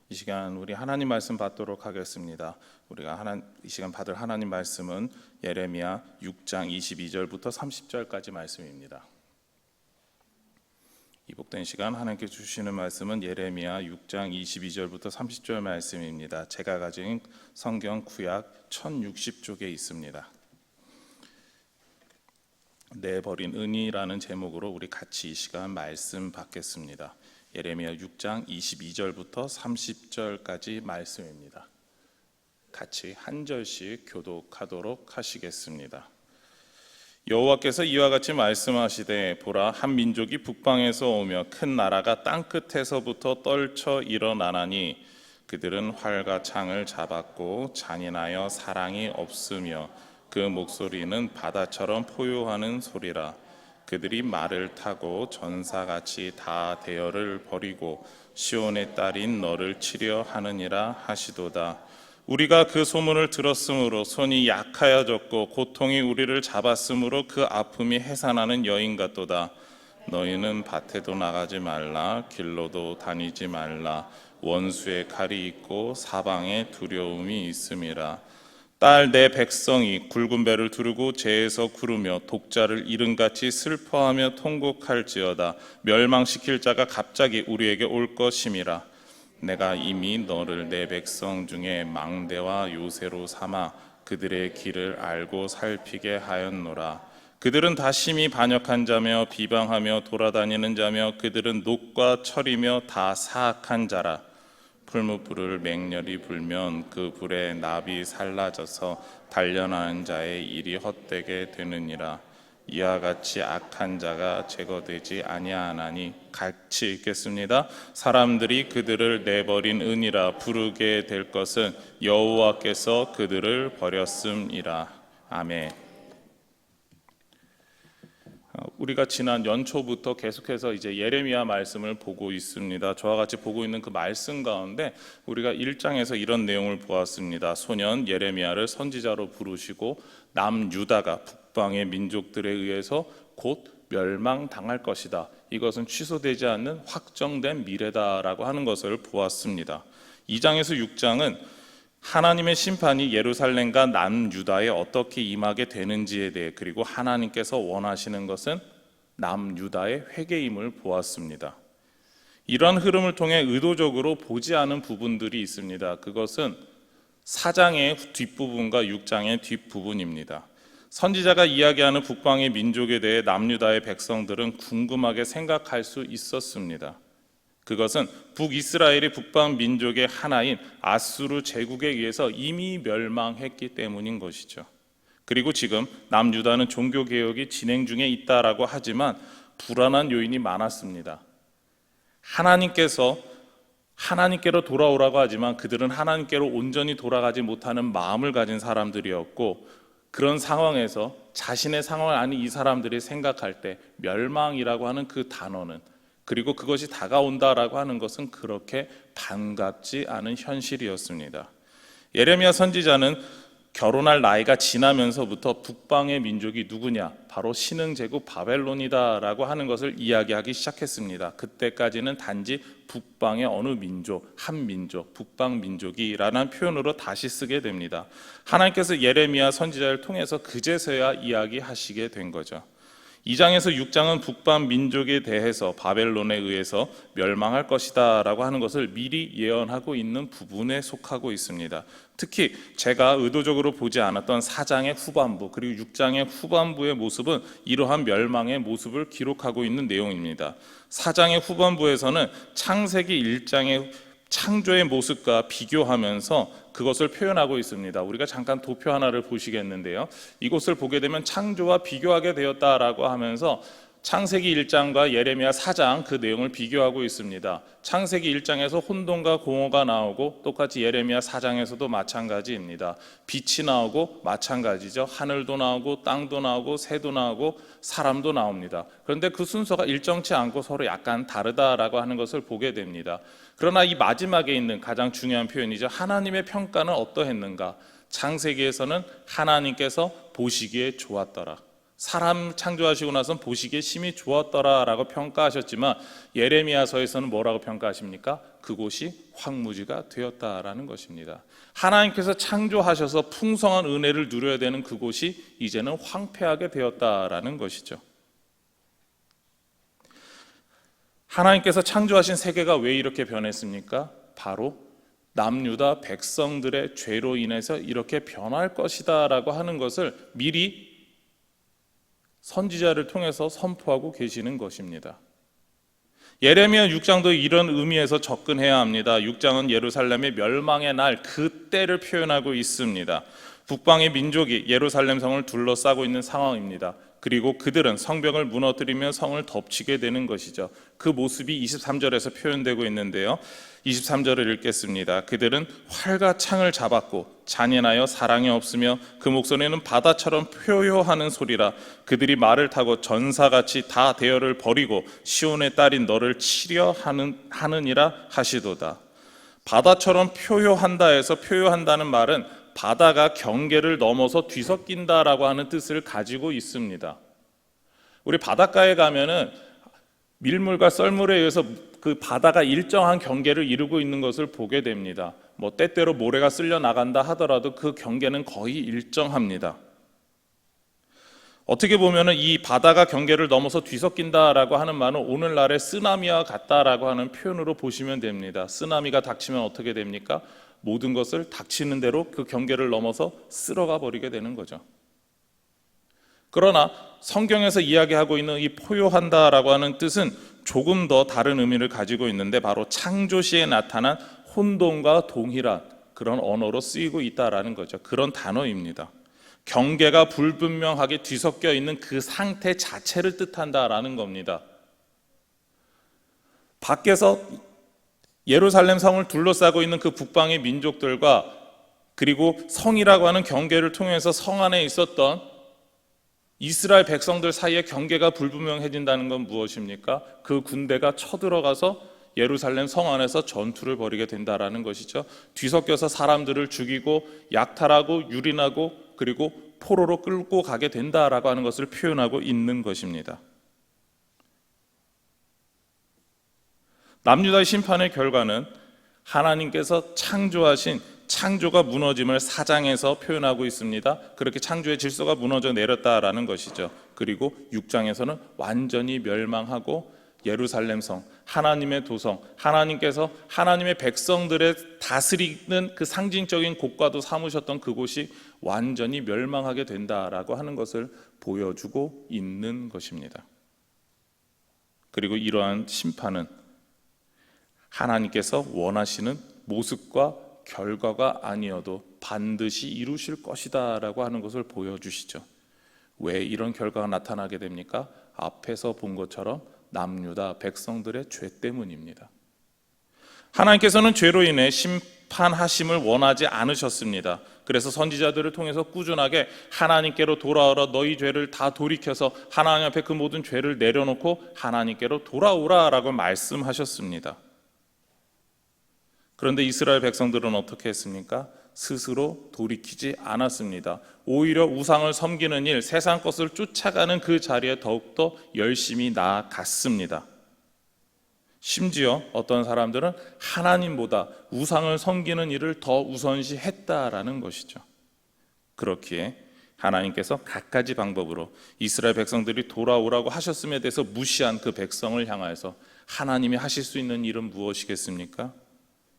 이 시간 우리 하나님 말씀 받도록 하겠습니다. 우리가 이 시간 받을 하나님 말씀은 예레미야 6장 22절부터 30절까지 말씀입니다. 이 복된 시간 하나님께 주시는 말씀은 예레미야 6장 22절부터 30절 말씀입니다. 제가 가진 성경 구약 1060쪽에 있습니다. 내버린 은이라는 제목으로 우리 같이 이 시간 말씀 받겠습니다. 예레미야 6장 22절부터 30절까지 말씀입니다. 같이 한 절씩 교독하도록 하시겠습니다. 여호와께서 이와 같이 말씀하시되 보라, 한 민족이 북방에서 오며 큰 나라가 땅끝에서부터 떨쳐 일어나나니 그들은 활과 창을 잡았고 잔인하여 사랑이 없으며 그 목소리는 바다처럼 포효하는 소리라. 그들이 말을 타고 전사같이 다 대열을 벌이고 시온의 딸인 너를 치려 하느니라 하시도다. 우리가 그 소문을 들었으므로 손이 약하여졌고 고통이 우리를 잡았으므로 그 아픔이 해산하는 여인 같도다. 너희는 밭에도 나가지 말라, 길로도 다니지 말라. 원수의 칼이 있고 사방에 두려움이 있음이라. 딸 내 백성이 굵은 배를 두르고 재에서 구르며 독자를 잃은같이 슬퍼하며 통곡할지어다. 멸망시킬 자가 갑자기 우리에게 올 것임이라. 내가 이미 너를 내 백성 중에 망대와 요새로 삼아 그들의 길을 알고 살피게 하였노라. 그들은 다 심히 반역한 자며 비방하며 돌아다니는 자며 그들은 녹과 철이며 다 사악한 자라. 풀무불을 맹렬히 불면 그 불에 납이 살라져서 단련하는 자의 일이 헛되게 되느니라. 이와 같이 악한 자가 제거되지 아니하나니. 같이 읽겠습니다. 사람들이 그들을 내버린 은이라 부르게 될 것은 여호와께서 그들을 버렸음이라. 아멘. 우리가 지난 연초부터 계속해서 이제 예레미야 말씀을 보고 있습니다. 저와 같이 보고 있는 그 말씀 가운데 우리가 1장에서 이런 내용을 보았습니다. 소년 예레미야를 선지자로 부르시고 남유다가 북방의 민족들에 의해서 곧 멸망당할 것이다. 이것은 취소되지 않는 확정된 미래다라고 하는 것을 보았습니다. 2장에서 6장은 하나님의 심판이 예루살렘과 남유다에 어떻게 임하게 되는지에 대해, 그리고 하나님께서 원하시는 것은 남유다의 회개임을 보았습니다. 이러한 흐름을 통해 의도적으로 보지 않은 부분들이 있습니다. 그것은 4장의 뒷부분과 6장의 뒷부분입니다. 선지자가 이야기하는 북방의 민족에 대해 남유다의 백성들은 궁금하게 생각할 수 있었습니다. 그것은 북이스라엘이 북방 민족의 하나인 아수르 제국에 의해서 이미 멸망했기 때문인 것이죠. 그리고 지금 남유다는 종교개혁이 진행 중에 있다라고 하지만 불안한 요인이 많았습니다. 하나님께로 돌아오라고 하지만 그들은 하나님께로 온전히 돌아가지 못하는 마음을 가진 사람들이었고, 그런 상황에서 자신의 상황을 아닌 이 사람들이 생각할 때 멸망이라고 하는 그 단어는, 그리고 그것이 다가온다라고 하는 것은 그렇게 반갑지 않은 현실이었습니다. 예레미야 선지자는 결혼할 나이가 지나면서부터 북방의 민족이 누구냐? 바로 신흥제국 바벨론이다라고 하는 것을 이야기하기 시작했습니다. 그때까지는 단지 북방의 어느 민족, 한 민족, 북방 민족이라는 표현으로 다시 쓰게 됩니다. 하나님께서 예레미야 선지자를 통해서 그제서야 이야기하시게 된 거죠. 2장에서 6장은 북방 민족에 대해서 바벨론에 의해서 멸망할 것이다 라고 하는 것을 미리 예언하고 있는 부분에 속하고 있습니다. 특히 제가 의도적으로 보지 않았던 4장의 후반부 그리고 6장의 후반부의 모습은 이러한 멸망의 모습을 기록하고 있는 내용입니다. 4장의 후반부에서는 창세기 1장의 창조의 모습과 비교하면서 그것을 표현하고 있습니다. 우리가 잠깐 도표 하나를 보시겠는데요. 이곳을 보게 되면 창조와 비교하게 되었다라고 하면서 창세기 1장과 예레미야 4장 그 내용을 비교하고 있습니다. 창세기 1장에서 혼돈과 공허가 나오고 똑같이 예레미야 4장에서도 마찬가지입니다. 빛이 나오고 마찬가지죠. 하늘도 나오고 땅도 나오고 새도 나오고 사람도 나옵니다. 그런데 그 순서가 일정치 않고 서로 약간 다르다라고 하는 것을 보게 됩니다. 그러나 이 마지막에 있는 가장 중요한 표현이죠. 하나님의 평가는 어떠했는가? 창세기에서는 하나님께서 보시기에 좋았더라. 사람 창조하시고 나선 보시기에 심히 좋았더라라고 평가하셨지만 예레미야서에서는 뭐라고 평가하십니까? 그곳이 황무지가 되었다라는 것입니다. 하나님께서 창조하셔서 풍성한 은혜를 누려야 되는 그곳이 이제는 황폐하게 되었다라는 것이죠. 하나님께서 창조하신 세계가 왜 이렇게 변했습니까? 바로 남유다 백성들의 죄로 인해서 이렇게 변할 것이다 라고 하는 것을 미리 선지자를 통해서 선포하고 계시는 것입니다. 예레미야 6장도 이런 의미에서 접근해야 합니다. 6장은 예루살렘의 멸망의 날 그때를 표현하고 있습니다. 북방의 민족이 예루살렘 성을 둘러싸고 있는 상황입니다. 그리고 그들은 성벽을 무너뜨리며 성을 덮치게 되는 것이죠. 그 모습이 23절에서 표현되고 있는데요. 23절을 읽겠습니다. 그들은 활과 창을 잡았고 잔인하여 사랑이 없으며 그 목소리는 바다처럼 표효하는 소리라. 그들이 말을 타고 전사같이 다 대열을 버리고 시온의 딸인 너를 치려 하느니라 하시도다. 바다처럼 표효한다 해서 표효한다는 말은 바다가 경계를 넘어서 뒤섞인다라고 하는 뜻을 가지고 있습니다. 우리 바닷가에 가면은 밀물과 썰물에 의해서 그 바다가 일정한 경계를 이루고 있는 것을 보게 됩니다. 뭐 때때로 모래가 쓸려 나간다 하더라도 그 경계는 거의 일정합니다. 어떻게 보면은 이 바다가 경계를 넘어서 뒤섞인다라고 하는 말은 오늘날의 쓰나미와 같다라고 하는 표현으로 보시면 됩니다. 쓰나미가 닥치면 어떻게 됩니까? 모든 것을 닥치는 대로 그 경계를 넘어서 쓸어가 버리게 되는 거죠. 그러나 성경에서 이야기하고 있는 이 포효한다라고 하는 뜻은 조금 더 다른 의미를 가지고 있는데 바로 창조 시에 나타난 혼돈과 동일한 그런 언어로 쓰이고 있다라는 거죠. 그런 단어입니다. 경계가 불분명하게 뒤섞여 있는 그 상태 자체를 뜻한다라는 겁니다. 밖에서 예루살렘 성을 둘러싸고 있는 그 북방의 민족들과 그리고 성이라고 하는 경계를 통해서 성 안에 있었던 이스라엘 백성들 사이에 경계가 불분명해진다는 건 무엇입니까? 그 군대가 쳐들어가서 예루살렘 성 안에서 전투를 벌이게 된다라는 것이죠. 뒤섞여서 사람들을 죽이고 약탈하고 유린하고 그리고 포로로 끌고 가게 된다라고 하는 것을 표현하고 있는 것입니다. 남유다의 심판의 결과는 하나님께서 창조하신 창조가 무너짐을 4장에서 표현하고 있습니다. 그렇게 창조의 질서가 무너져 내렸다라는 것이죠. 그리고 6장에서는 완전히 멸망하고 예루살렘 성, 하나님의 도성, 하나님께서 하나님의 백성들의 다스리는 그 상징적인 곳과도 삼으셨던 그곳이 완전히 멸망하게 된다라고 하는 것을 보여주고 있는 것입니다. 그리고 이러한 심판은 하나님께서 원하시는 모습과 결과가 아니어도 반드시 이루실 것이다 라고 하는 것을 보여주시죠. 왜 이런 결과가 나타나게 됩니까? 앞에서 본 것처럼 남유다 백성들의 죄 때문입니다. 하나님께서는 죄로 인해 심판하심을 원하지 않으셨습니다. 그래서 선지자들을 통해서 꾸준하게 하나님께로 돌아오라, 너희 죄를 다 돌이켜서 하나님 앞에 그 모든 죄를 내려놓고 하나님께로 돌아오라 라고 말씀하셨습니다. 그런데 이스라엘 백성들은 어떻게 했습니까? 스스로 돌이키지 않았습니다. 오히려 우상을 섬기는 일, 세상 것을 쫓아가는 그 자리에 더욱더 열심히 나아갔습니다. 심지어 어떤 사람들은 하나님보다 우상을 섬기는 일을 더 우선시했다라는 것이죠. 그렇기에 하나님께서 갖가지 방법으로 이스라엘 백성들이 돌아오라고 하셨음에 대해서 무시한 그 백성을 향하여서 하나님이 하실 수 있는 일은 무엇이겠습니까?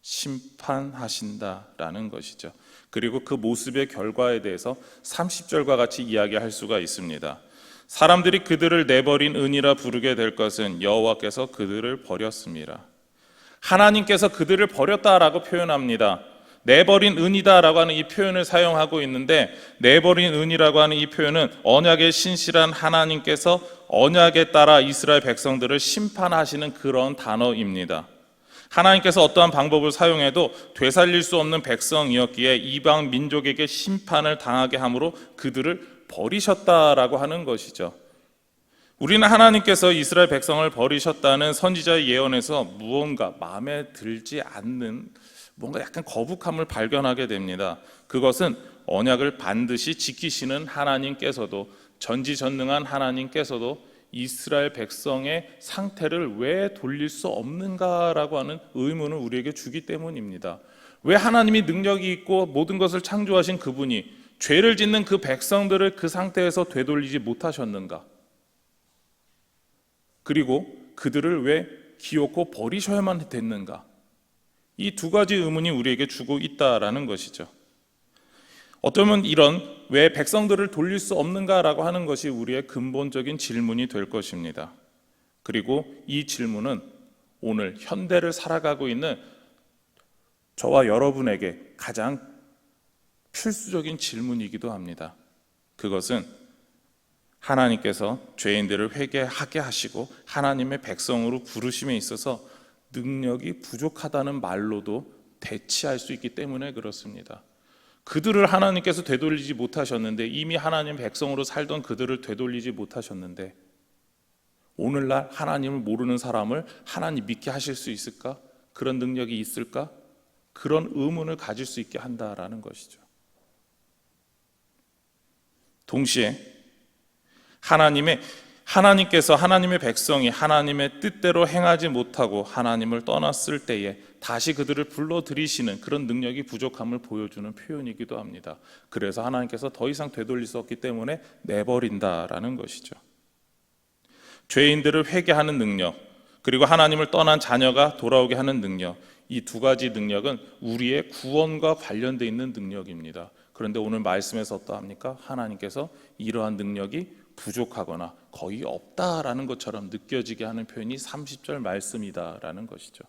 심판하신다라는 것이죠. 그리고 그 모습의 결과에 대해서 30절과 같이 이야기할 수가 있습니다. 사람들이 그들을 내버린 은이라 부르게 될 것은 여호와께서 그들을 버렸습니다. 하나님께서 그들을 버렸다라고 표현합니다. 내버린 은이다라고 하는 이 표현을 사용하고 있는데, 내버린 은이라고 하는 이 표현은 언약의 신실한 하나님께서 언약에 따라 이스라엘 백성들을 심판하시는 그런 단어입니다. 하나님께서 어떠한 방법을 사용해도 되살릴 수 없는 백성이었기에 이방 민족에게 심판을 당하게 함으로 그들을 버리셨다라고 하는 것이죠. 우리는 하나님께서 이스라엘 백성을 버리셨다는 선지자의 예언에서 무언가 마음에 들지 않는 뭔가 약간 거북함을 발견하게 됩니다. 그것은 언약을 반드시 지키시는 하나님께서도 전지전능한 하나님께서도 이스라엘 백성의 상태를 왜 돌릴 수 없는가라고 하는 의문을 우리에게 주기 때문입니다. 왜 하나님이 능력이 있고 모든 것을 창조하신 그분이 죄를 짓는 그 백성들을 그 상태에서 되돌리지 못하셨는가? 그리고 그들을 왜 기어코 버리셔야만 됐는가? 이 두 가지 의문이 우리에게 주고 있다라는 것이죠. 어쩌면 이런 왜 백성들을 돌릴 수 없는가라고 하는 것이 우리의 근본적인 질문이 될 것입니다. 그리고 이 질문은 오늘 현대를 살아가고 있는 저와 여러분에게 가장 필수적인 질문이기도 합니다. 그것은 하나님께서 죄인들을 회개하게 하시고 하나님의 백성으로 부르심에 있어서 능력이 부족하다는 말로도 대치할 수 있기 때문에 그렇습니다. 그들을 하나님께서 되돌리지 못하셨는데, 이미 하나님 백성으로 살던 그들을 되돌리지 못하셨는데 오늘날 하나님을 모르는 사람을 하나님 믿게 하실 수 있을까? 그런 능력이 있을까? 그런 의문을 가질 수 있게 한다라는 것이죠. 동시에 하나님께서 하나님의 백성이 하나님의 뜻대로 행하지 못하고 하나님을 떠났을 때에 다시 그들을 불러들이시는 그런 능력이 부족함을 보여주는 표현이기도 합니다. 그래서 하나님께서 더 이상 되돌릴 수 없기 때문에 내버린다라는 것이죠. 죄인들을 회개하는 능력, 그리고 하나님을 떠난 자녀가 돌아오게 하는 능력, 이 두 가지 능력은 우리의 구원과 관련되어 있는 능력입니다. 그런데 오늘 말씀에서 어떠합니까? 하나님께서 이러한 능력이 부족하거나 거의 없다라는 것처럼 느껴지게 하는 표현이 30절 말씀이다라는 것이죠.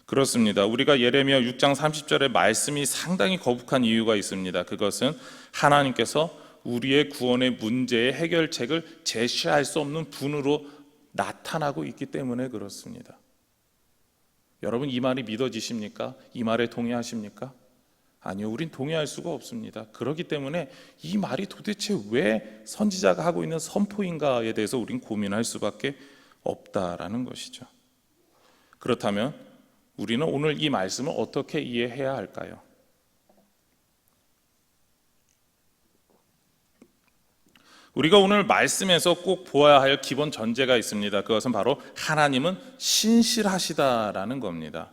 그렇습니다. 우리가 예레미야 6장 30절의 말씀이 상당히 거북한 이유가 있습니다. 그것은 하나님께서 우리의 구원의 문제의 해결책을 제시할 수 없는 분으로 나타나고 있기 때문에 그렇습니다. 여러분, 이 말이 믿어지십니까? 이 말에 동의하십니까? 아니요, 우린 동의할 수가 없습니다. 그렇기 때문에 이 말이 도대체 왜 선지자가 하고 있는 선포인가에 대해서 우린 고민할 수밖에 없다라는 것이죠. 그렇다면 우리는 오늘 이 말씀을 어떻게 이해해야 할까요? 우리가 오늘 말씀에서 꼭 보아야 할 기본 전제가 있습니다. 그것은 바로 하나님은 신실하시다라는 겁니다.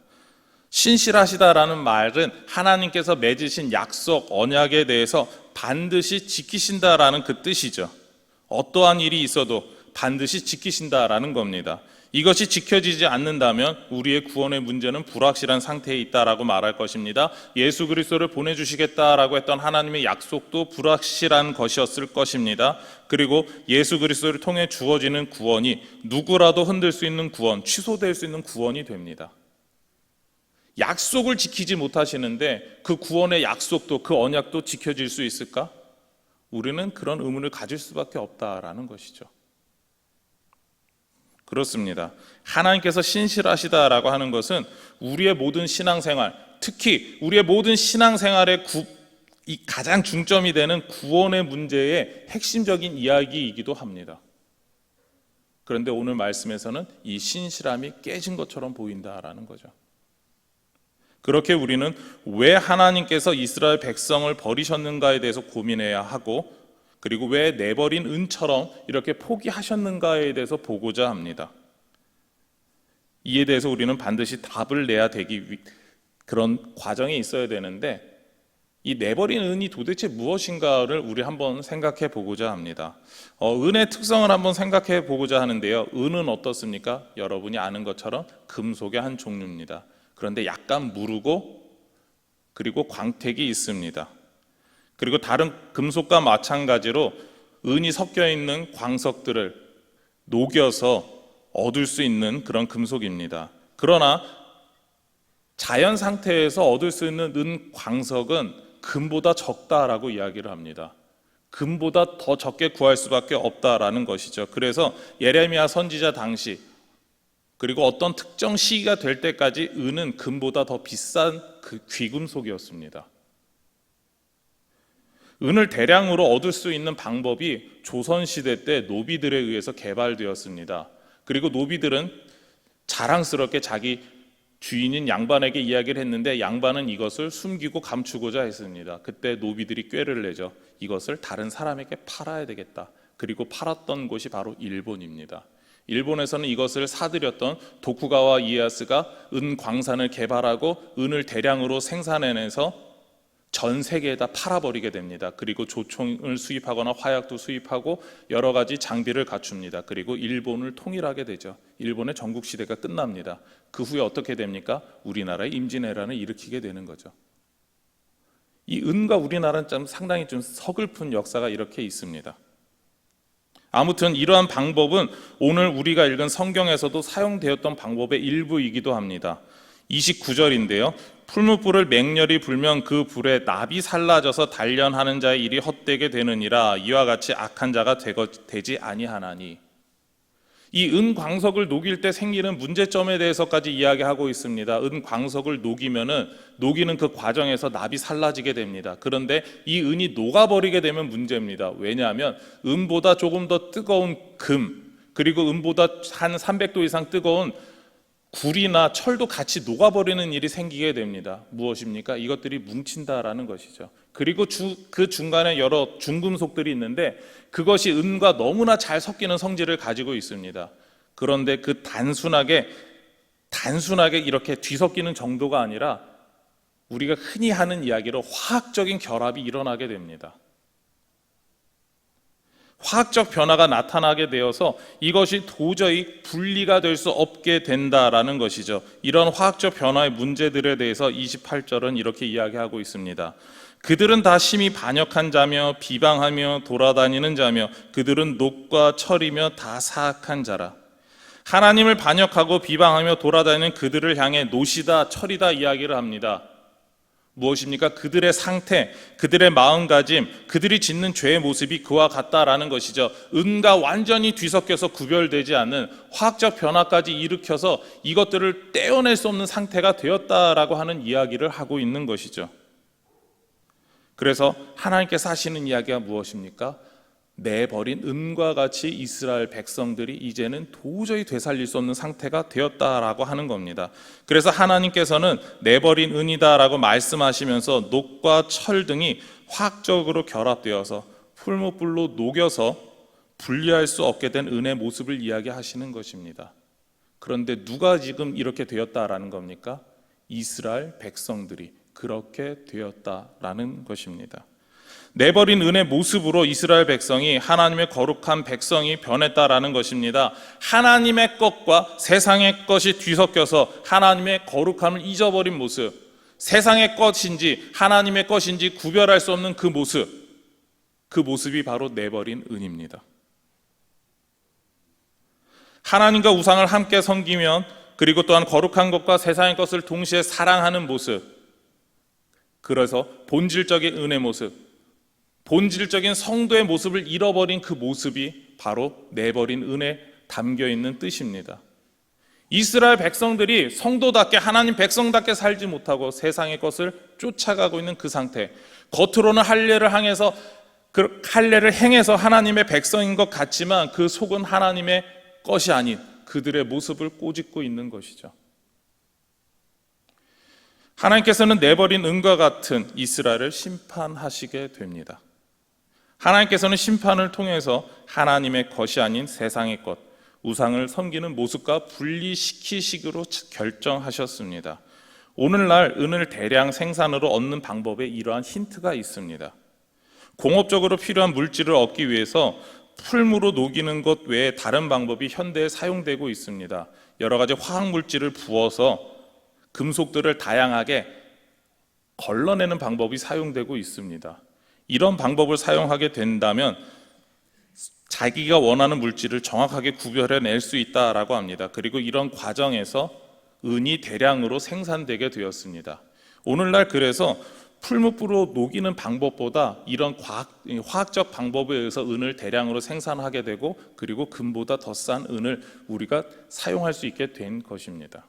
신실하시다라는 말은 하나님께서 맺으신 약속, 언약에 대해서 반드시 지키신다라는 그 뜻이죠. 어떠한 일이 있어도 반드시 지키신다라는 겁니다. 이것이 지켜지지 않는다면 우리의 구원의 문제는 불확실한 상태에 있다라고 말할 것입니다. 예수 그리스도를 보내주시겠다라고 했던 하나님의 약속도 불확실한 것이었을 것입니다. 그리고 예수 그리스도를 통해 주어지는 구원이 누구라도 흔들 수 있는 구원, 취소될 수 있는 구원이 됩니다. 약속을 지키지 못하시는데 그 구원의 약속도, 그 언약도 지켜질 수 있을까? 우리는 그런 의문을 가질 수밖에 없다라는 것이죠. 그렇습니다. 하나님께서 신실하시다라고 하는 것은 우리의 모든 신앙생활, 특히 우리의 모든 신앙생활의 이 가장 중점이 되는 구원의 문제의 핵심적인 이야기이기도 합니다. 그런데 오늘 말씀에서는 이 신실함이 깨진 것처럼 보인다라는 거죠. 그렇게 우리는 왜 하나님께서 이스라엘 백성을 버리셨는가에 대해서 고민해야 하고, 그리고 왜 내버린 은처럼 이렇게 포기하셨는가에 대해서 보고자 합니다. 이에 대해서 우리는 반드시 답을 내야 그런 과정이 있어야 되는데, 이 내버린 은이 도대체 무엇인가를 우리 한번 생각해 보고자 합니다. 은의 특성을 한번 생각해 보고자 하는데요. 은은 어떻습니까? 여러분이 아는 것처럼 금속의 한 종류입니다. 그런데 약간 무르고 그리고 광택이 있습니다. 그리고 다른 금속과 마찬가지로 은이 섞여 있는 광석들을 녹여서 얻을 수 있는 그런 금속입니다. 그러나 자연 상태에서 얻을 수 있는 은 광석은 금보다 적다라고 이야기를 합니다. 금보다 더 적게 구할 수밖에 없다라는 것이죠. 그래서 예레미야 선지자 당시, 그리고 어떤 특정 시기가 될 때까지 은은 금보다 더 비싼 그 귀금속이었습니다. 은을 대량으로 얻을 수 있는 방법이 조선시대 때 노비들에 의해서 개발되었습니다. 그리고 노비들은 자랑스럽게 자기 주인인 양반에게 이야기를 했는데 양반은 이것을 숨기고 감추고자 했습니다. 그때 노비들이 꾀를 내죠. 이것을 다른 사람에게 팔아야 되겠다. 그리고 팔았던 곳이 바로 일본입니다. 일본에서는 이것을 사들였던 도쿠가와 이에야스가 은 광산을 개발하고 은을 대량으로 생산해내서 전 세계에다 팔아버리게 됩니다. 그리고 조총을 수입하거나 화약도 수입하고 여러 가지 장비를 갖춥니다. 그리고 일본을 통일하게 되죠. 일본의 전국시대가 끝납니다. 그 후에 어떻게 됩니까? 우리나라의 임진왜란을 일으키게 되는 거죠. 이 은과 우리나라는 좀 상당히 좀 서글픈 역사가 이렇게 있습니다. 아무튼 이러한 방법은 오늘 우리가 읽은 성경에서도 사용되었던 방법의 일부이기도 합니다. 29절인데요. 풀무불을 맹렬히 불면 그 불에 납이 살라져서 단련하는 자의 일이 헛되게 되느니라. 이와 같이 악한 자가 되지 아니하나니. 이 은광석을 녹일 때 생기는 문제점에 대해서까지 이야기하고 있습니다. 은광석을 녹이는 그 과정에서 납이 살라지게 됩니다. 그런데 이 은이 녹아버리게 되면 문제입니다. 왜냐하면 은보다 조금 더 뜨거운 금, 그리고 은보다 한 300도 이상 뜨거운 굴이나 철도 같이 녹아버리는 일이 생기게 됩니다. 무엇입니까? 이것들이 뭉친다라는 것이죠. 그리고 그 중간에 여러 중금속들이 있는데 그것이 은과 너무나 잘 섞이는 성질을 가지고 있습니다. 그런데 그 단순하게 이렇게 뒤섞이는 정도가 아니라 우리가 흔히 하는 이야기로 화학적인 결합이 일어나게 됩니다. 화학적 변화가 나타나게 되어서 이것이 도저히 분리가 될 수 없게 된다라는 것이죠. 이런 화학적 변화의 문제들에 대해서 28절은 이렇게 이야기하고 있습니다. 그들은 다 심히 반역한 자며 비방하며 돌아다니는 자며 그들은 녹과 철이며 다 사악한 자라. 하나님을 반역하고 비방하며 돌아다니는 그들을 향해 노시다 철이다 이야기를 합니다. 무엇입니까? 그들의 상태, 그들의 마음가짐, 그들이 짓는 죄의 모습이 그와 같다라는 것이죠. 은과 완전히 뒤섞여서 구별되지 않는 화학적 변화까지 일으켜서 이것들을 떼어낼 수 없는 상태가 되었다라고 하는 이야기를 하고 있는 것이죠. 그래서 하나님께서 하시는 이야기가 무엇입니까? 내버린 은과 같이 이스라엘 백성들이 이제는 도저히 되살릴 수 없는 상태가 되었다라고 하는 겁니다. 그래서 하나님께서는 내버린 은이다라고 말씀하시면서 녹과 철 등이 화학적으로 결합되어서 풀무불로 녹여서 분리할 수 없게 된 은의 모습을 이야기하시는 것입니다. 그런데 누가 지금 이렇게 되었다라는 겁니까? 이스라엘 백성들이 그렇게 되었다라는 것입니다. 내버린 은의 모습으로 이스라엘 백성이 하나님의 거룩한 백성이 변했다라는 것입니다. 하나님의 것과 세상의 것이 뒤섞여서 하나님의 거룩함을 잊어버린 모습, 세상의 것인지 하나님의 것인지 구별할 수 없는 그 모습, 그 모습이 바로 내버린 은입니다. 하나님과 우상을 함께 섬기면 그리고 또한 거룩한 것과 세상의 것을 동시에 사랑하는 모습, 그래서 본질적인 은의 모습, 본질적인 성도의 모습을 잃어버린 그 모습이 바로 내버린 은에 담겨있는 뜻입니다. 이스라엘 백성들이 성도답게 하나님 백성답게 살지 못하고 세상의 것을 쫓아가고 있는 그 상태, 겉으로는 할례를 행해서 하나님의 백성인 것 같지만 그 속은 하나님의 것이 아닌 그들의 모습을 꼬집고 있는 것이죠. 하나님께서는 내버린 은과 같은 이스라엘을 심판하시게 됩니다. 하나님께서는 심판을 통해서 하나님의 것이 아닌 세상의 것, 우상을 섬기는 모습과 분리시키시기로 결정하셨습니다. 오늘날 은을 대량 생산으로 얻는 방법에 이러한 힌트가 있습니다. 공업적으로 필요한 물질을 얻기 위해서 풀무로 녹이는 것 외에 다른 방법이 현대에 사용되고 있습니다. 여러 가지 화학물질을 부어서 금속들을 다양하게 걸러내는 방법이 사용되고 있습니다. 이런 방법을 사용하게 된다면 자기가 원하는 물질을 정확하게 구별해낼 수 있다라고 합니다. 그리고 이런 과정에서 은이 대량으로 생산되게 되었습니다. 오늘날 그래서 풀무불로 녹이는 방법보다 이런 화학적 방법에 의해서 은을 대량으로 생산하게 되고 그리고 금보다 더 싼 은을 우리가 사용할 수 있게 된 것입니다.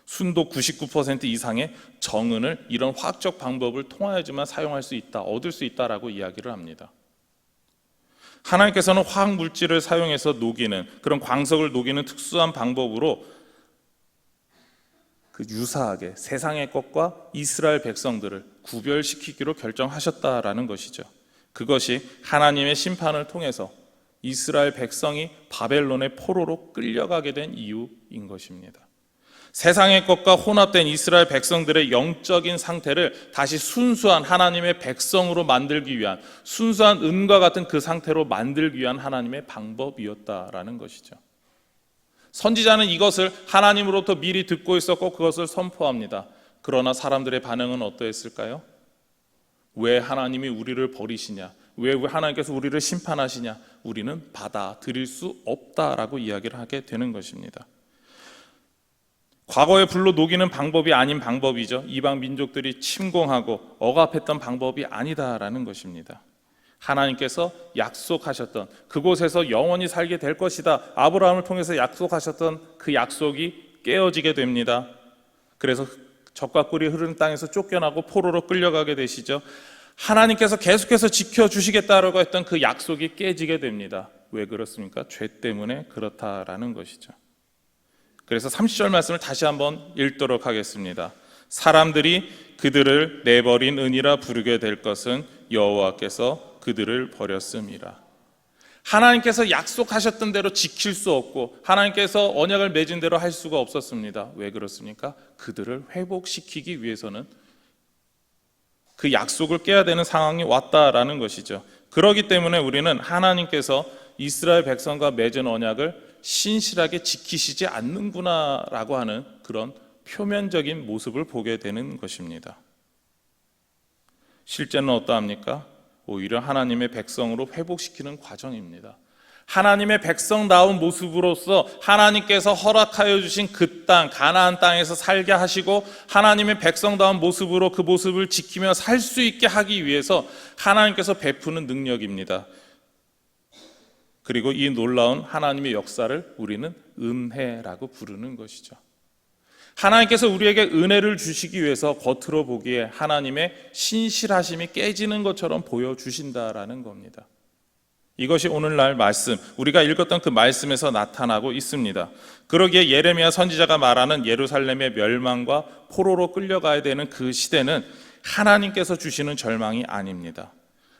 순도 99% 이상의 정은을 이런 화학적 방법을 통하여야지만 사용할 수 있다, 얻을 수 있다라고 이야기를 합니다. 하나님께서는 화학 물질을 사용해서 녹이는 그런 광석을 녹이는 특수한 방법으로 그 유사하게 세상의 것과 이스라엘 백성들을 구별시키기로 결정하셨다라는 것이죠. 그것이 하나님의 심판을 통해서 이스라엘 백성이 바벨론의 포로로 끌려가게 된 이유인 것입니다. 세상의 것과 혼합된 이스라엘 백성들의 영적인 상태를 다시 순수한 하나님의 백성으로 만들기 위한, 순수한 은과 같은 그 상태로 만들기 위한 하나님의 방법이었다라는 것이죠. 선지자는 이것을 하나님으로부터 미리 듣고 있었고 그것을 선포합니다. 그러나 사람들의 반응은 어떠했을까요? 왜 하나님이 우리를 버리시냐? 왜 하나님께서 우리를 심판하시냐? 우리는 받아들일 수 없다라고 이야기를 하게 되는 것입니다. 과거에 불로 녹이는 방법이 아닌 방법이죠. 이방 민족들이 침공하고 억압했던 방법이 아니다라는 것입니다. 하나님께서 약속하셨던, 그곳에서 영원히 살게 될 것이다, 아브라함을 통해서 약속하셨던 그 약속이 깨어지게 됩니다. 그래서 적과 꿀이 흐르는 땅에서 쫓겨나고 포로로 끌려가게 되시죠. 하나님께서 계속해서 지켜주시겠다라고 했던 그 약속이 깨지게 됩니다. 왜 그렇습니까? 죄 때문에 그렇다라는 것이죠. 그래서 30절 말씀을 다시 한번 읽도록 하겠습니다. 사람들이 그들을 내버린 은이라 부르게 될 것은 여호와께서 그들을 버렸음이라. 하나님께서 약속하셨던 대로 지킬 수 없고 하나님께서 언약을 맺은 대로 할 수가 없었습니다. 왜 그렇습니까? 그들을 회복시키기 위해서는 그 약속을 깨야 되는 상황이 왔다라는 것이죠. 그렇기 때문에 우리는 하나님께서 이스라엘 백성과 맺은 언약을 신실하게 지키시지 않는구나라고 하는 그런 표면적인 모습을 보게 되는 것입니다. 실제는 어떠합니까? 오히려 하나님의 백성으로 회복시키는 과정입니다. 하나님의 백성다운 모습으로서 하나님께서 허락하여 주신 그 땅, 가나안 땅에서 살게 하시고 하나님의 백성다운 모습으로 그 모습을 지키며 살 수 있게 하기 위해서 하나님께서 베푸는 능력입니다. 그리고 이 놀라운 하나님의 역사를 우리는 은혜라고 부르는 것이죠. 하나님께서 우리에게 은혜를 주시기 위해서 겉으로 보기에 하나님의 신실하심이 깨지는 것처럼 보여주신다라는 겁니다. 이것이 오늘날 말씀, 우리가 읽었던 그 말씀에서 나타나고 있습니다. 그러기에 예레미야 선지자가 말하는 예루살렘의 멸망과 포로로 끌려가야 되는 그 시대는 하나님께서 주시는 절망이 아닙니다.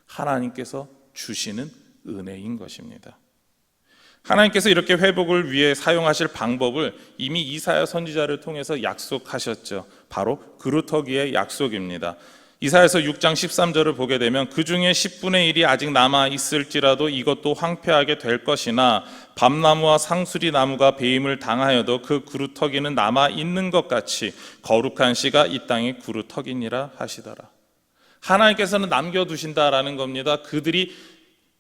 하나님께서 주시는 은혜인 것입니다. 하나님께서 이렇게 회복을 위해 사용하실 방법을 이미 이사야 선지자를 통해서 약속하셨죠. 바로 그루터기의 약속입니다. 이사야서 6장 13절을 보게 되면 그 중에 10분의 1이 아직 남아 있을지라도 이것도 황폐하게 될 것이나 밤나무와 상수리 나무가 배임을 당하여도 그 그루터기는 남아 있는 것 같이 거룩한 씨가 이 땅의 그루터기니라 하시더라. 하나님께서는 남겨두신다라는 겁니다. 그들이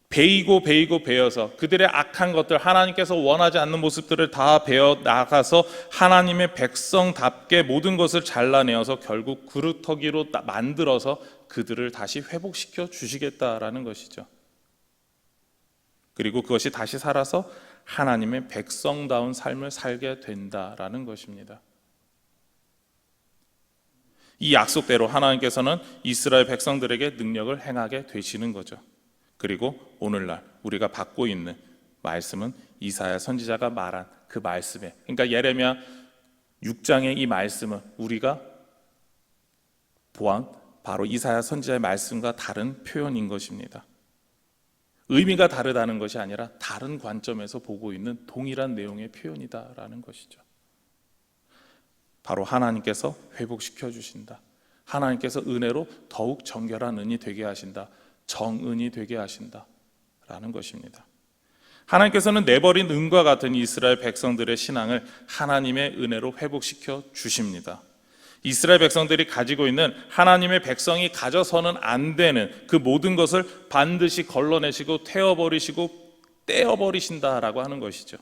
베어서 그들의 악한 것들, 하나님께서 원하지 않는 모습들을 다 베어 나가서 하나님의 백성답게 모든 것을 잘라내어서 결국 그루터기로 만들어서 그들을 다시 회복시켜 주시겠다라는 것이죠. 그리고 그것이 다시 살아서 하나님의 백성다운 삶을 살게 된다라는 것입니다. 이 약속대로 하나님께서는 이스라엘 백성들에게 능력을 행하게 되시는 거죠. 그리고 오늘날 우리가 받고 있는 말씀은 이사야 선지자가 말한 그 말씀에, 그러니까 예레미야 6장의 이 말씀은 우리가 보한 바로 이사야 선지자의 말씀과 다른 표현인 것입니다. 의미가 다르다는 것이 아니라 다른 관점에서 보고 있는 동일한 내용의 표현이다라는 것이죠. 바로 하나님께서 회복시켜 주신다. 하나님께서 은혜로 더욱 정결한 은이 되게 하신다. 정은이 되게 하신다라는 것입니다. 하나님께서는 내버린 은과 같은 이스라엘 백성들의 신앙을 하나님의 은혜로 회복시켜 주십니다. 이스라엘 백성들이 가지고 있는 하나님의 백성이 가져서는 안 되는 그 모든 것을 반드시 걸러내시고 태워버리시고 떼어버리신다라고 하는 것이죠.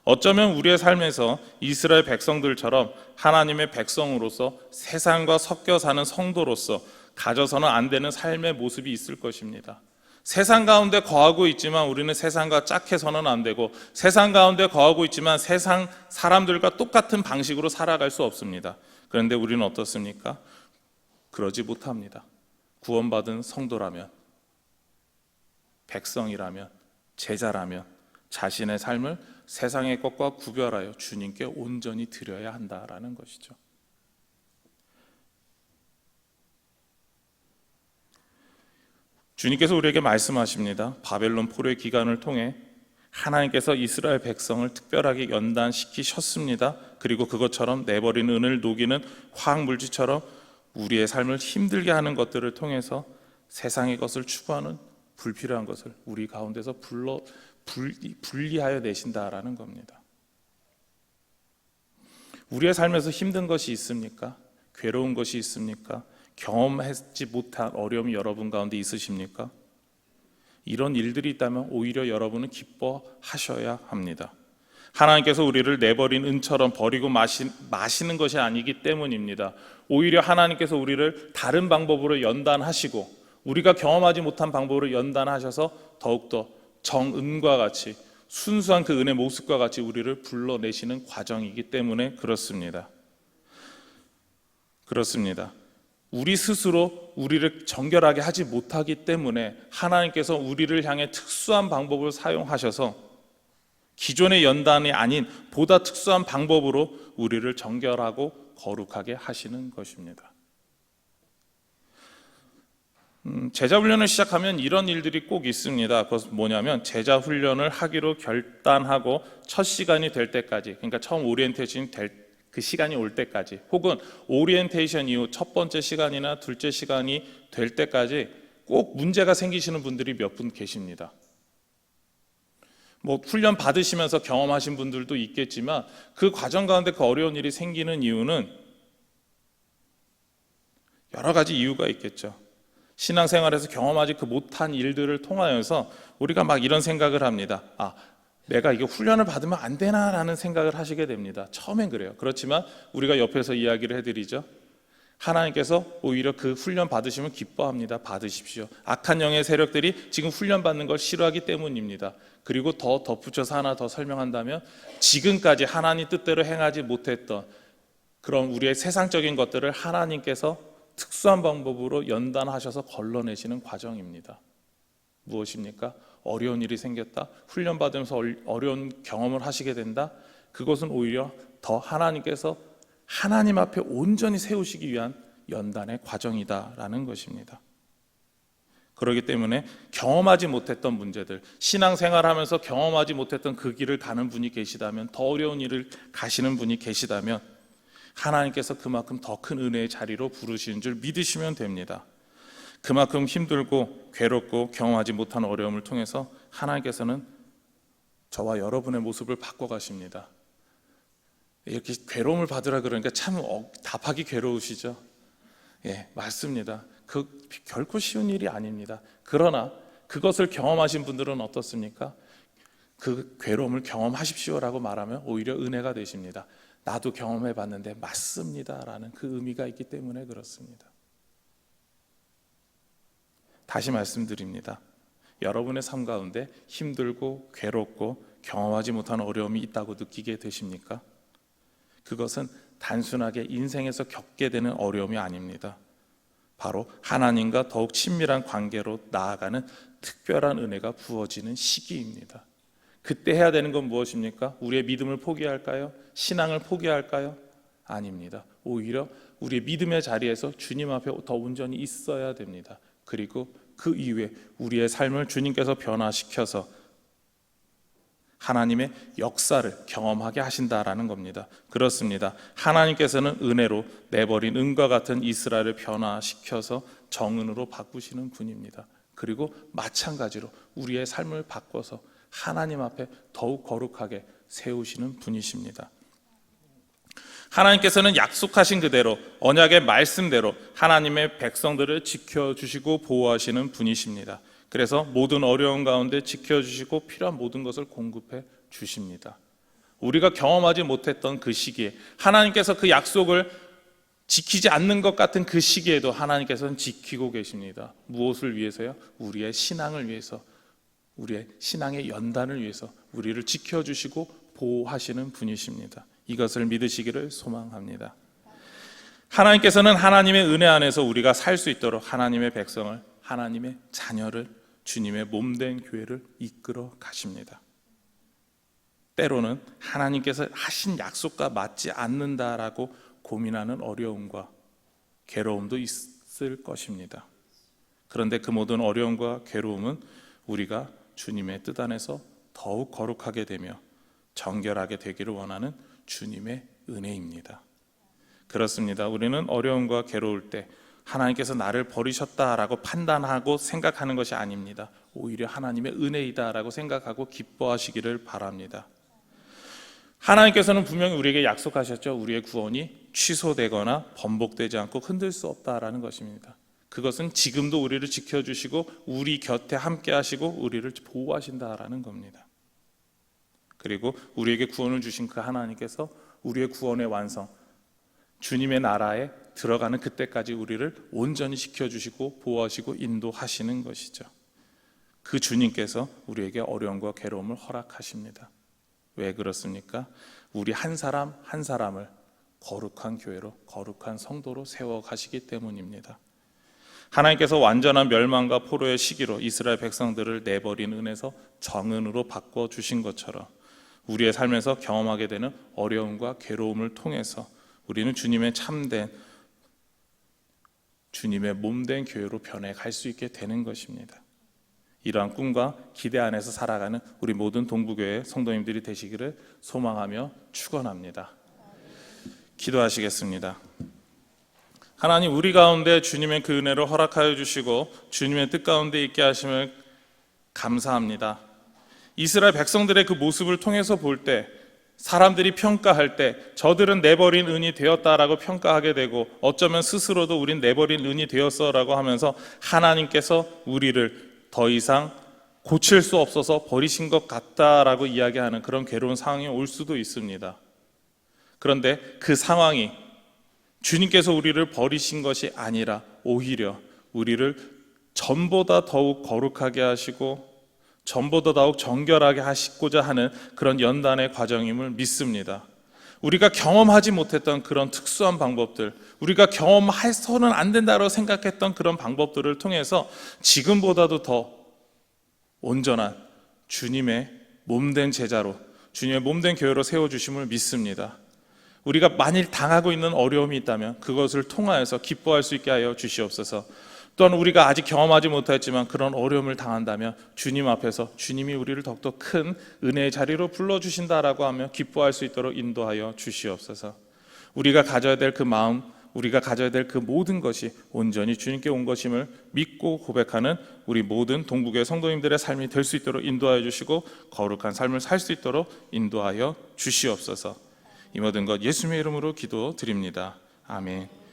어쩌면 우리의 삶에서 이스라엘 백성들처럼 하나님의 백성으로서 세상과 섞여 사는 성도로서 가져서는 안 되는 삶의 모습이 있을 것입니다. 세상 가운데 거하고 있지만 우리는 세상과 짝해서는 안 되고, 세상 가운데 거하고 있지만 세상 사람들과 똑같은 방식으로 살아갈 수 없습니다. 그런데 우리는 어떻습니까? 그러지 못합니다. 구원받은 성도라면, 백성이라면, 제자라면 자신의 삶을 세상의 것과 구별하여 주님께 온전히 드려야 한다라는 것이죠. 주님께서 우리에게 말씀하십니다. 바벨론 포로의 기간을 통해 하나님께서 이스라엘 백성을 특별하게 연단시키셨습니다. 그리고 그것처럼 내버린 은을 녹이는 화학물질처럼 우리의 삶을 힘들게 하는 것들을 통해서 세상의 것을 추구하는 불필요한 것을 우리 가운데서 분리하여 내신다라는 겁니다. 우리의 삶에서 힘든 것이 있습니까? 괴로운 것이 있습니까? 경험하지 못한 어려움이 여러분 가운데 있으십니까? 이런 일들이 있다면 오히려 여러분은 기뻐하셔야 합니다. 하나님께서 우리를 내버린 은처럼 버리고 마시는 것이 아니기 때문입니다. 오히려 하나님께서 우리를 다른 방법으로 연단하시고 우리가 경험하지 못한 방법으로 연단하셔서 더욱더 정은과 같이 순수한 그 은의 모습과 같이 우리를 불러내시는 과정이기 때문에 그렇습니다. 우리 스스로 우리를 정결하게 하지 못하기 때문에 하나님께서 우리를 향해 특수한 방법을 사용하셔서 기존의 연단이 아닌 보다 특수한 방법으로 우리를 정결하고 거룩하게 하시는 것입니다. 제자 훈련을 시작하면 이런 일들이 꼭 있습니다. 그것은 뭐냐면 제자 훈련을 하기로 결단하고 첫 시간이 될 때까지, 그러니까 처음 오리엔테이션이 될 그 시간이 올 때까지, 혹은 오리엔테이션 이후 첫 번째 시간이나 둘째 시간이 될 때까지 꼭 문제가 생기시는 분들이 몇 분 계십니다. 훈련 받으시면서 경험하신 분들도 있겠지만 그 과정 가운데 그 어려운 일이 생기는 이유는 여러 가지 이유가 있겠죠. 신앙생활에서 경험하지 못한 일들을 통하여서 우리가 막 이런 생각을 합니다. 내가 이게 훈련을 받으면 안 되나라는 생각을 하시게 됩니다. 처음엔 그래요. 그렇지만 우리가 옆에서 이야기를 해드리죠. 하나님께서 오히려 그 훈련 받으시면 기뻐합니다. 받으십시오. 악한 영의 세력들이 지금 훈련 받는 걸 싫어하기 때문입니다. 그리고 더 덧붙여서 하나 더 설명한다면 지금까지 하나님 뜻대로 행하지 못했던 그런 우리의 세상적인 것들을 하나님께서 특수한 방법으로 연단하셔서 걸러내시는 과정입니다. 무엇입니까? 어려운 일이 생겼다. 훈련 받으면서 어려운 경험을 하시게 된다. 그것은 오히려 더 하나님께서 하나님 앞에 온전히 세우시기 위한 연단의 과정이다라는 것입니다. 그렇기 때문에 경험하지 못했던 문제들, 신앙생활하면서 경험하지 못했던 그 길을 가는 분이 계시다면, 더 어려운 일을 가시는 분이 계시다면 하나님께서 그만큼 더 큰 은혜의 자리로 부르시는 줄 믿으시면 됩니다. 그만큼 힘들고 괴롭고 경험하지 못한 어려움을 통해서 하나님께서는 저와 여러분의 모습을 바꿔가십니다. 이렇게 괴로움을 받으라 그러니까 참 답하기 괴로우시죠? 맞습니다. 결코 쉬운 일이 아닙니다. 그러나 그것을 경험하신 분들은 어떻습니까? 그 괴로움을 경험하십시오라고 말하면 오히려 은혜가 되십니다. 나도 경험해봤는데 맞습니다라는 그 의미가 있기 때문에 그렇습니다. 다시 말씀드립니다. 여러분의 삶 가운데 힘들고 괴롭고 경험하지 못한 어려움이 있다고 느끼게 되십니까? 그것은 단순하게 인생에서 겪게 되는 어려움이 아닙니다. 바로 하나님과 더욱 친밀한 관계로 나아가는 특별한 은혜가 부어지는 시기입니다. 그때 해야 되는 건 무엇입니까? 우리의 믿음을 포기할까요? 신앙을 포기할까요? 아닙니다. 오히려 우리의 믿음의 자리에서 주님 앞에 더 온전히 있어야 됩니다. 그리고 그 이후에 우리의 삶을 주님께서 변화시켜서 하나님의 역사를 경험하게 하신다라는 겁니다. 그렇습니다. 하나님께서는 은혜로 내버린 은과 같은 이스라엘을 변화시켜서 정은으로 바꾸시는 분입니다. 그리고 마찬가지로 우리의 삶을 바꿔서 하나님 앞에 더욱 거룩하게 세우시는 분이십니다. 하나님께서는 약속하신 그대로 언약의 말씀대로 하나님의 백성들을 지켜주시고 보호하시는 분이십니다. 그래서 모든 어려움 가운데 지켜주시고 필요한 모든 것을 공급해 주십니다. 우리가 경험하지 못했던 그 시기에 하나님께서 그 약속을 지키지 않는 것 같은 그 시기에도 하나님께서는 지키고 계십니다. 무엇을 위해서요? 우리의 신앙을 위해서, 우리의 신앙의 연단을 위해서 우리를 지켜주시고 보호하시는 분이십니다. 이것을 믿으시기를 소망합니다. 하나님께서는 하나님의 은혜 안에서 우리가 살 수 있도록 하나님의 백성을, 하나님의 자녀를, 주님의 몸된 교회를 이끌어 가십니다. 때로는 하나님께서 하신 약속과 맞지 않는다라고 고민하는 어려움과 괴로움도 있을 것입니다. 그런데 그 모든 어려움과 괴로움은 우리가 주님의 뜻 안에서 더욱 거룩하게 되며 정결하게 되기를 원하는 주님의 은혜입니다. 그렇습니다. 우리는 어려움과 괴로울 때 하나님께서 나를 버리셨다라고 판단하고 생각하는 것이 아닙니다. 오히려 하나님의 은혜이다라고 생각하고 기뻐하시기를 바랍니다. 하나님께서는 분명히 우리에게 약속하셨죠. 우리의 구원이 취소되거나 번복되지 않고 흔들 수 없다라는 것입니다. 그것은 지금도 우리를 지켜주시고 우리 곁에 함께 하시고 우리를 보호하신다라는 겁니다. 그리고 우리에게 구원을 주신 그 하나님께서 우리의 구원의 완성, 주님의 나라에 들어가는 그때까지 우리를 온전히 지켜주시고 보호하시고 인도하시는 것이죠. 그 주님께서 우리에게 어려움과 괴로움을 허락하십니다. 왜 그렇습니까? 우리 한 사람 한 사람을 거룩한 교회로, 거룩한 성도로 세워가시기 때문입니다. 하나님께서 완전한 멸망과 포로의 시기로 이스라엘 백성들을 내버린 은에서 정은으로 바꿔주신 것처럼 우리의 삶에서 경험하게 되는 어려움과 괴로움을 통해서 우리는 주님의 참된, 주님의 몸된 교회로 변해갈 수 있게 되는 것입니다. 이러한 꿈과 기대 안에서 살아가는 우리 모든 동부교회 성도님들이 되시기를 소망하며 축원합니다. 기도하시겠습니다. 하나님, 우리 가운데 주님의 그 은혜를 허락하여 주시고 주님의 뜻 가운데 있게 하심을 감사합니다. 이스라엘 백성들의 그 모습을 통해서 볼 때, 사람들이 평가할 때 저들은 내버린 은이 되었다라고 평가하게 되고 어쩌면 스스로도 우린 내버린 은이 되었어라고 하면서 하나님께서 우리를 더 이상 고칠 수 없어서 버리신 것 같다라고 이야기하는 그런 괴로운 상황이 올 수도 있습니다. 그런데 그 상황이 주님께서 우리를 버리신 것이 아니라 오히려 우리를 전보다 더욱 거룩하게 하시고 전보다 더욱 정결하게 하시고자 하는 그런 연단의 과정임을 믿습니다. 우리가 경험하지 못했던 그런 특수한 방법들, 우리가 경험해서는 안 된다고 생각했던 그런 방법들을 통해서 지금보다도 더 온전한 주님의 몸된 제자로, 주님의 몸된 교회로 세워주심을 믿습니다. 우리가 만일 당하고 있는 어려움이 있다면 그것을 통하여서 기뻐할 수 있게 하여 주시옵소서. 또한 우리가 아직 경험하지 못했지만 그런 어려움을 당한다면 주님 앞에서 주님이 우리를 더욱더 큰 은혜의 자리로 불러주신다라고 하며 기뻐할 수 있도록 인도하여 주시옵소서. 우리가 가져야 될 그 마음, 우리가 가져야 될 그 모든 것이 온전히 주님께 온 것임을 믿고 고백하는 우리 모든 동부교회 성도님들의 삶이 될 수 있도록 인도하여 주시고 거룩한 삶을 살 수 있도록 인도하여 주시옵소서. 이 모든 것 예수님의 이름으로 기도드립니다. 아멘.